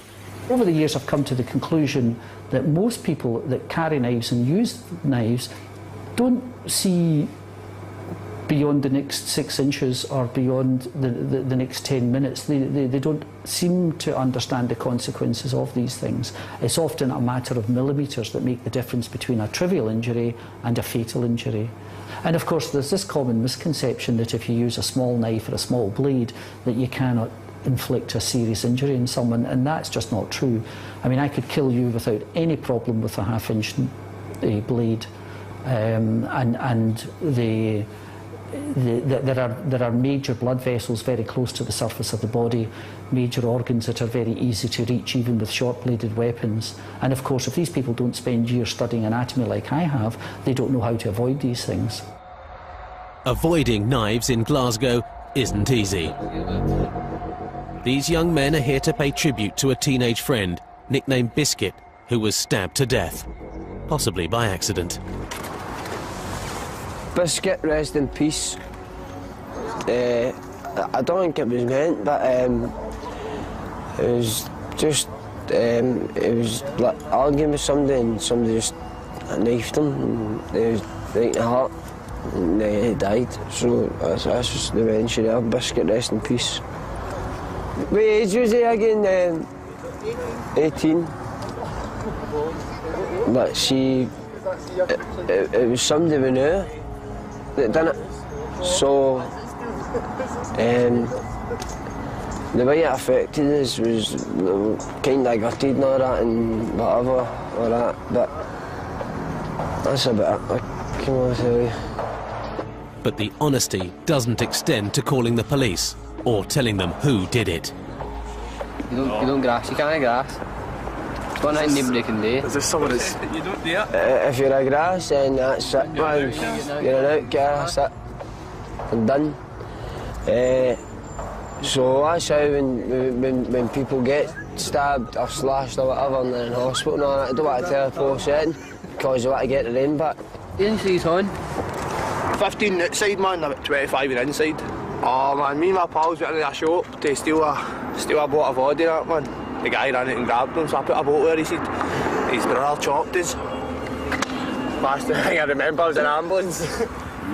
Over the years, I've come to the conclusion that most people that carry knives and use knives don't see beyond the next 6 inches or beyond the next 10 minutes. They don't seem to understand the consequences of these things. It's often a matter of millimetres that make the difference between a trivial injury and a fatal injury. And of course there's this common misconception that if you use a small knife or a small blade that you cannot inflict a serious injury in someone, and that's just not true. I mean, I could kill you without any problem with a half-inch blade, and there are major blood vessels very close to the surface of the body, major organs that are very easy to reach even with short-bladed weapons. And of course, if these people don't spend years studying anatomy like I have, they don't know how to avoid these things. Avoiding knives in Glasgow isn't easy. These young men are here to pay tribute to a teenage friend, nicknamed Biscuit, who was stabbed to death, possibly by accident. Biscuit, rest in peace. I don't think it was meant, but it was just, it was like arguing with somebody and somebody just knifed him, and it was right in the heart, and he died. So that's just the mention there. Biscuit, rest in peace. What age was he again? 18. But she, it was somebody we knew that done it. So the way it affected us was kind of gutted and all that and whatever, all that. But that's about it, I can tell you. But the honesty doesn't extend to calling the police or telling them who did it. You don't grass, you can't grass. It's one thing nobody can do. Is this someone that's... You don't do it? If you're a grass, then that's it, man. You're an outcast, that's it. I'm done. So that's how when people get stabbed or slashed or whatever and they're in hospital and all that, I don't want to tell a poor setting because I want to get the rain back. Inside's on. 15 outside, man, about 25 in inside. Oh man, me and my pals went into a shop to steal a bottle of vodka, that man. The guy ran it and grabbed him, so I put a bottle where he said his brother chopped us. Last thing I remember was an ambulance.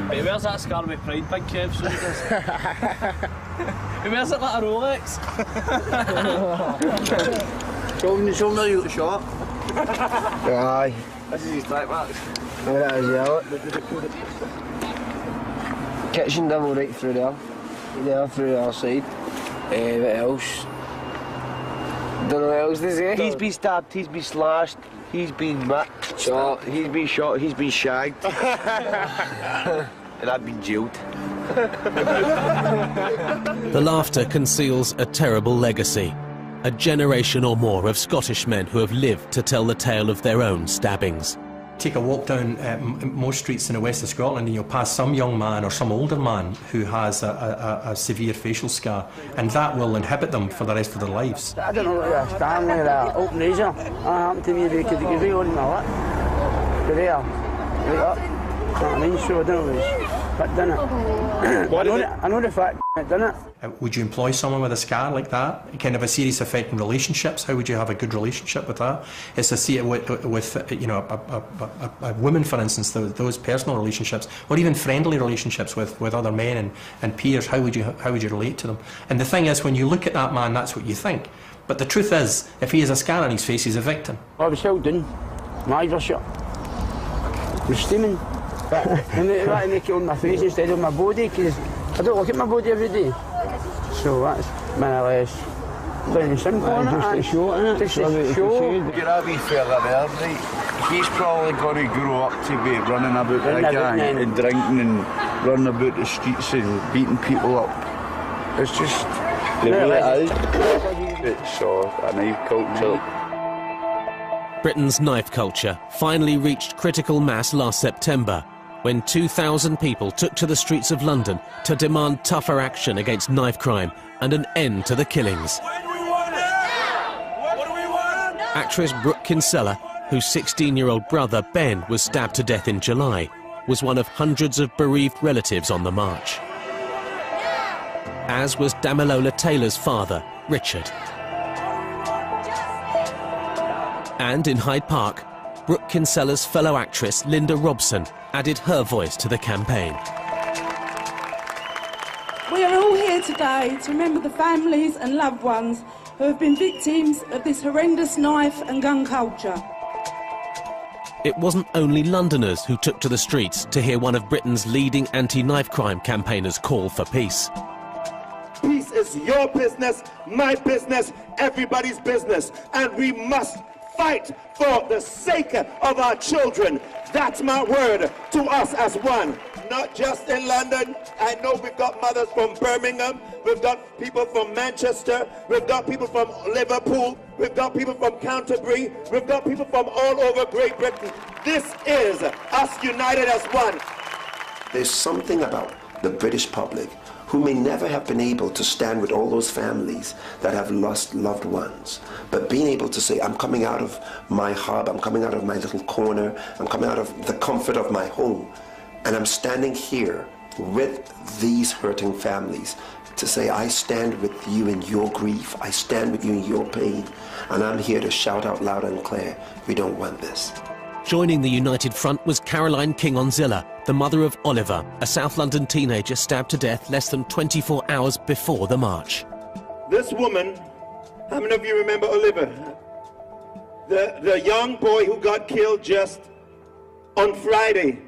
Hey, where's that scar with pride, big Kev? He wears it like a Rolex. Show me you the shot. Aye. This is his track marks. Oh, that is yellow. Kitchen double right through there. There through the other side. What else? Don't know what else to say. He's been stabbed, he's been slashed, he's been shot, he's been shot, he's been shagged. And I've been jailed. The laughter conceals a terrible legacy. A generation or more of Scottish men who have lived to tell the tale of their own stabbings. Take a walk down most streets in the west of Scotland and you'll pass some young man or some older man who has a severe facial scar, and that will inhibit them for the rest of their lives. I don't know what a Stanley or an open razor. That happened to me, they could give me on my lip. But there, right up. You know what I mean? So I don't know what done it. I know the fact it done it. Would you employ someone with a scar like that? Kind of a serious effect in relationships? How would you have a good relationship with that? It's a see with you know a woman, for instance, those personal relationships, or even friendly relationships with other men and peers. How would you relate to them? And the thing is, when you look at that man, that's what you think. But the truth is, if he has a scar on his face, he's a victim. I was held down. My eyes were shut. I was steaming. And they wanted to make it on my face instead of my body, because I don't look at my body every day. So that's more or less plain and simple, isn't it? Just a show, isn't it? Just a show. You're a wee fella there, right? He's probably going to grow up to be running about with a gang and drinking and running about the streets and beating people up. It's just the way it is. It's a knife culture. Britain's knife culture finally reached critical mass last September, when 2,000 people took to the streets of London to demand tougher action against knife crime and an end to the killings. What do we want? Actress Brooke Kinsella, whose 16-year-old brother Ben was stabbed to death in July, was one of hundreds of bereaved relatives on the march. As was Damilola Taylor's father, Richard. And in Hyde Park, Brooke Kinsella's fellow actress Linda Robson added her voice to the campaign. We are all here today to remember the families and loved ones who have been victims of this horrendous knife and gun culture. It wasn't only Londoners who took to the streets to hear one of Britain's leading anti-knife crime campaigners call for peace. Peace is your business, my business, everybody's business, and we must fight for the sake of our children. That's my word to us as one. Not just in London. I know we've got mothers from Birmingham, we've got people from Manchester, we've got people from Liverpool, we've got people from Canterbury, we've got people from all over Great Britain. This is us united as one. There's something about the British public who may never have been able to stand with all those families that have lost loved ones, but being able to say, I'm coming out of my hub, I'm coming out of my little corner, I'm coming out of the comfort of my home, and I'm standing here with these hurting families to say, I stand with you in your grief, I stand with you in your pain, and I'm here to shout out loud and clear, we don't want this. Joining the United Front was Caroline King-Onzilla, the mother of Oliver, a South London teenager stabbed to death less than 24 hours before the march. This woman, how many of you remember Oliver? The young boy who got killed just on Friday.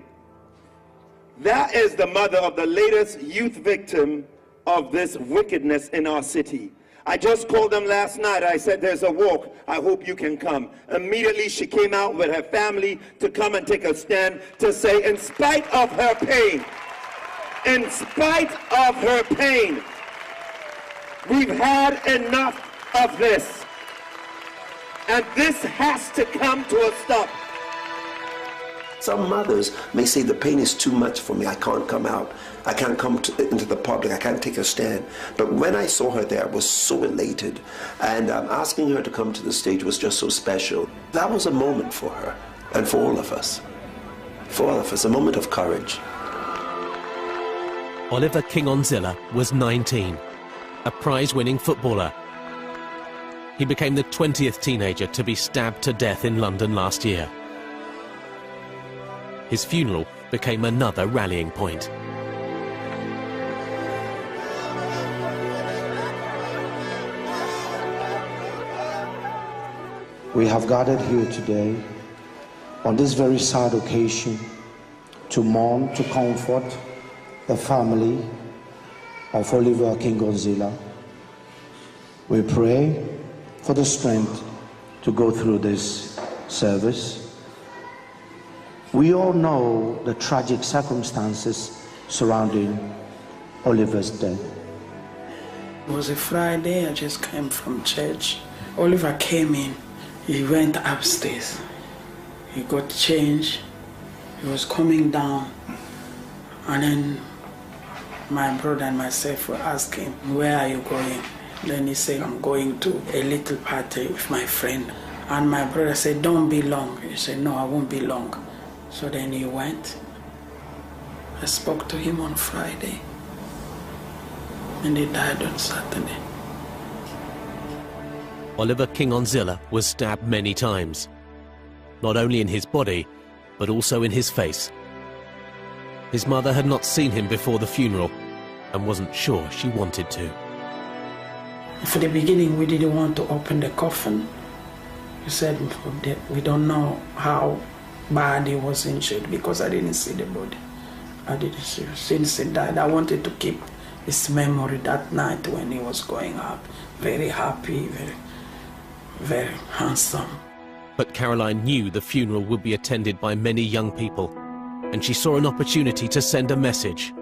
That is the mother of the latest youth victim of this wickedness in our city. I just called them last night. I said, there's a walk. I hope you can come. Immediately, she came out with her family to come and take a stand to say, in spite of her pain, in spite of her pain, we've had enough of this. And this has to come to a stop. Some mothers may say the pain is too much for me, I can't come out, I can't come into the public, I can't take a stand. But when I saw her there, I was so elated, and asking her to come to the stage was just so special. That was a moment for her, and for all of us. For all of us, a moment of courage. Oliver King-Onzilla was 19, a prize-winning footballer. He became the 20th teenager to be stabbed to death in London last year. His funeral became another rallying point. We have gathered here today on this very sad occasion to mourn, to comfort the family of Oliver King-Onzilla. We pray for the strength to go through this service. We all know the tragic circumstances surrounding Oliver's death. It was a Friday, I just came from church. Oliver came in, he went upstairs. He got changed, he was coming down, and then my brother and myself were asking, where are you going? Then he said, I'm going to a little party with my friend. And my brother said, don't be long. He said, no, I won't be long. So then he went. I spoke to him on Friday, and he died on Saturday. Oliver King-Onzilla was stabbed many times, not only in his body, but also in his face. His mother had not seen him before the funeral and wasn't sure she wanted to. For the beginning, we didn't want to open the coffin. We said we don't know how bad he was injured because I didn't see the body. I didn't see. Since he died, I wanted to keep his memory that night when he was going out. Very happy, very handsome. But Caroline knew the funeral would be attended by many young people, and she saw an opportunity to send a message,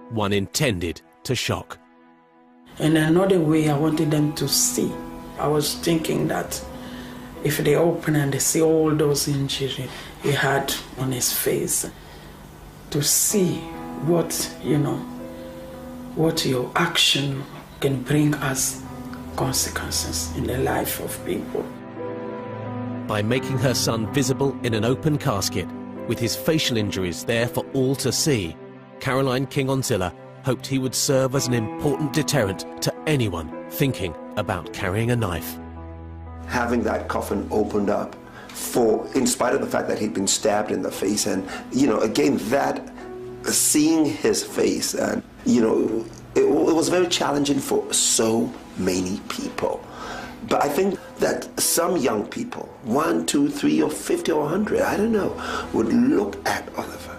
one intended to shock. In another way, I wanted them to see. I was thinking that if they open and they see all those injuries he had on his face, to see what, what your action can bring as consequences in the life of people. By making her son visible in an open casket, with his facial injuries there for all to see, Caroline King-Onzilla hoped he would serve as an important deterrent to anyone thinking about carrying a knife. Having that coffin opened up, in spite of the fact that he'd been stabbed in the face, and, you know, again, that, seeing his face, and, you know, it was very challenging for so many people. But I think that some young people, 1, 2, 3, or 50 or 100, I don't know, would look at Oliver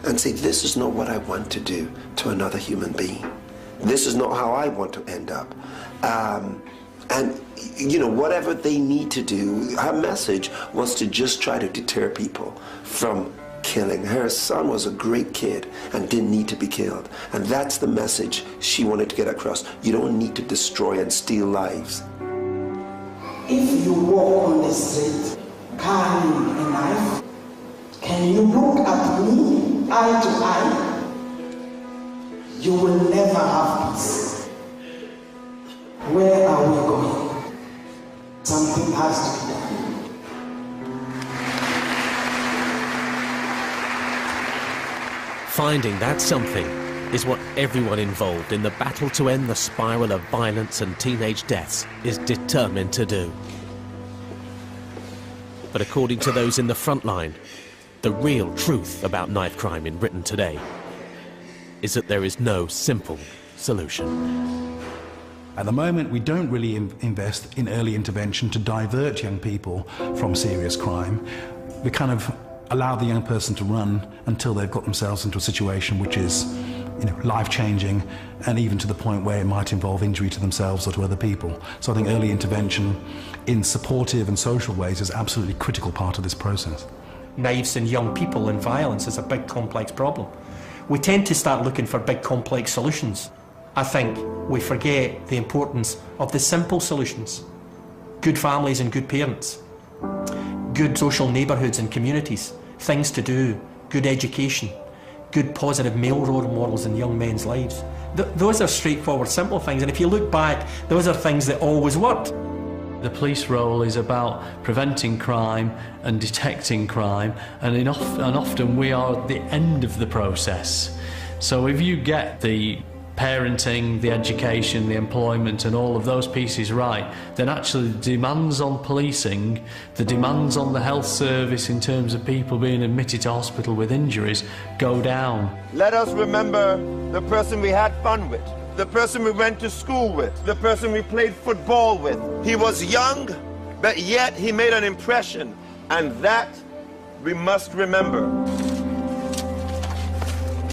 and say, this is not what I want to do to another human being. This is not how I want to end up. And, you know, whatever they need to do, her message was to just try to deter people from killing. Her son was a great kid and didn't need to be killed. And that's the message she wanted to get across. You don't need to destroy and steal lives. If you walk on the street carrying a knife, can you look at me eye to eye? You will never have peace. Where are we going? Something has to be done. Finding that something is what everyone involved in the battle to end the spiral of violence and teenage deaths is determined to do. But according to those in the front line, the real truth about knife crime in Britain today is that there is no simple solution. At the moment, we don't really invest in early intervention to divert young people from serious crime. We kind of allow the young person to run until they've got themselves into a situation which is, you know, life-changing, and even to the point where it might involve injury to themselves or to other people. So I think early intervention in supportive and social ways is absolutely a critical part of this process. Knives and young people and violence is a big complex problem. We tend to start looking for big complex solutions. I think we forget the importance of the simple solutions. Good families and good parents. Good social neighbourhoods and communities. Things to do. Good education. Good positive male role models in young men's lives. Those are straightforward, simple things, and if you look back, those are things that always worked. The police role is about preventing crime and detecting crime, and often we are at the end of the process. So if you get the parenting, the education, the employment and all of those pieces right, then actually the demands on policing, the demands on the health service in terms of people being admitted to hospital with injuries go down. Let us remember the person we had fun with, the person we went to school with, the person we played football with. He was young, but yet he made an impression, and that we must remember.